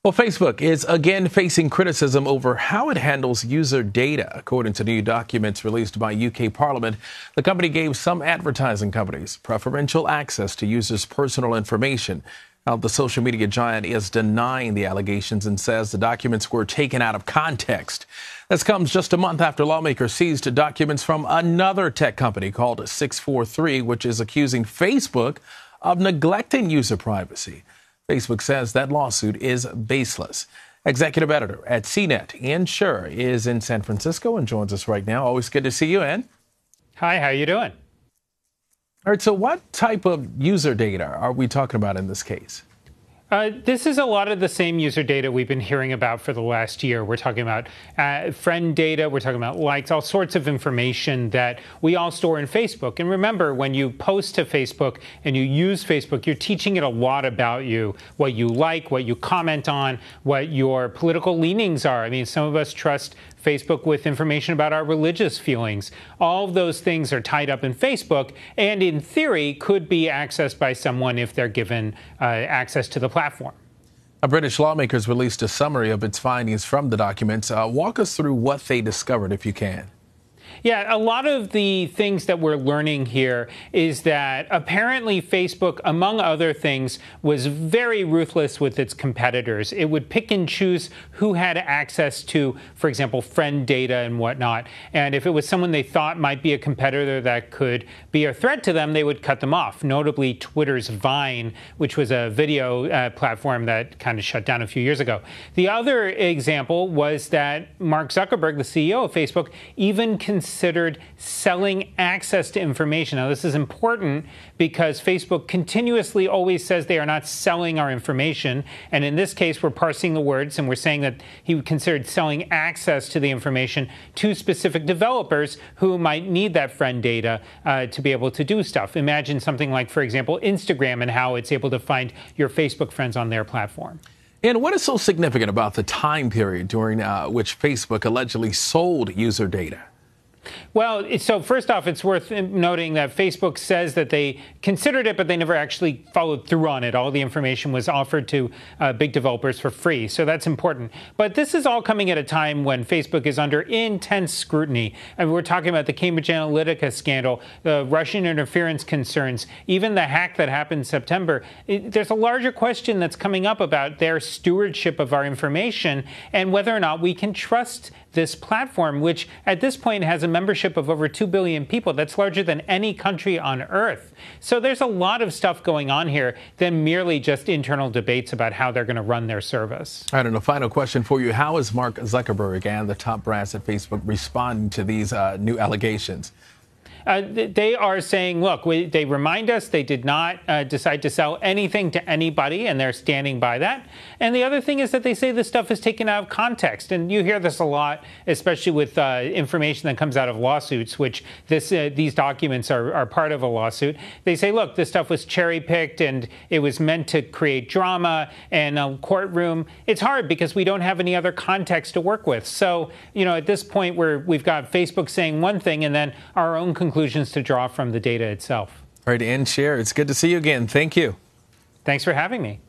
Well, Facebook is again facing criticism over how it handles user data. According to new documents released by UK Parliament, the company gave some advertising companies preferential access to users' personal information. Now, the social media giant is denying the allegations and says the documents were taken out of context. This comes just a month after lawmakers seized documents from another tech company called 643, which is accusing Facebook of neglecting user privacy. Facebook says that lawsuit is baseless. Executive editor at CNET, Ian Scher, is in San Francisco and joins us right now. Always good to see you, Ian. Hi, how you doing? All right, so what type of user data are we talking about in this case? This is a lot of the same user data we've been hearing about for the last year. We're talking about friend data, we're talking about likes, all sorts of information that we all store in Facebook. And remember, when you post to Facebook and you use Facebook, you're teaching it a lot about you, what you like, what you comment on, what your political leanings are. I mean, some of us trust Facebook with information about our religious feelings. All of those things are tied up in Facebook and in theory could be accessed by someone if they're given access to the platform. British lawmakers released a summary of its findings from the documents. Walk us through what they discovered, if you can. Yeah, a lot of the things that we're learning here is that apparently Facebook, among other things, was very ruthless with its competitors. It would pick and choose who had access to, for example, friend data and whatnot. And if it was someone they thought might be a competitor that could be a threat to them, they would cut them off. Notably, Twitter's Vine, which was a video platform that kind of shut down a few years ago. The other example was that Mark Zuckerberg, the CEO of Facebook, even considered selling access to information. Now, this is important because Facebook continuously always says they are not selling our information. And in this case, we're parsing the words and we're saying that he considered selling access to the information to specific developers who might need that friend data to be able to do stuff. Imagine something like, for example, Instagram and how it's able to find your Facebook friends on their platform. And what is so significant about the time period during which Facebook allegedly sold user data? Well, so first off, it's worth noting that Facebook says that they considered it, but they never actually followed through on it. All the information was offered to big developers for free. So that's important. But this is all coming at a time when Facebook is under intense scrutiny. And we're talking about the Cambridge Analytica scandal, the Russian interference concerns, even the hack that happened in September. There's a larger question that's coming up about their stewardship of our information and whether or not we can trust this platform, which at this point has a membership of over 2 billion people. That's larger than any country on earth. So there's a lot of stuff going on here than merely just internal debates about how they're going to run their service. All right, and a final question for you. How is Mark Zuckerberg and the top brass at Facebook responding to these new allegations? They are saying, look, they remind us they did not decide to sell anything to anybody, and they're standing by that. And the other thing is that they say this stuff is taken out of context. And you hear this a lot, especially with information that comes out of lawsuits, which these documents are part of a lawsuit. They say, look, this stuff was cherry-picked, and it was meant to create drama and a courtroom. It's hard because we don't have any other context to work with. So, at this point, we've got Facebook saying one thing and then our own conclusions to draw from the data itself. All right, Ian Scher, it's good to see you again. Thank you. Thanks for having me.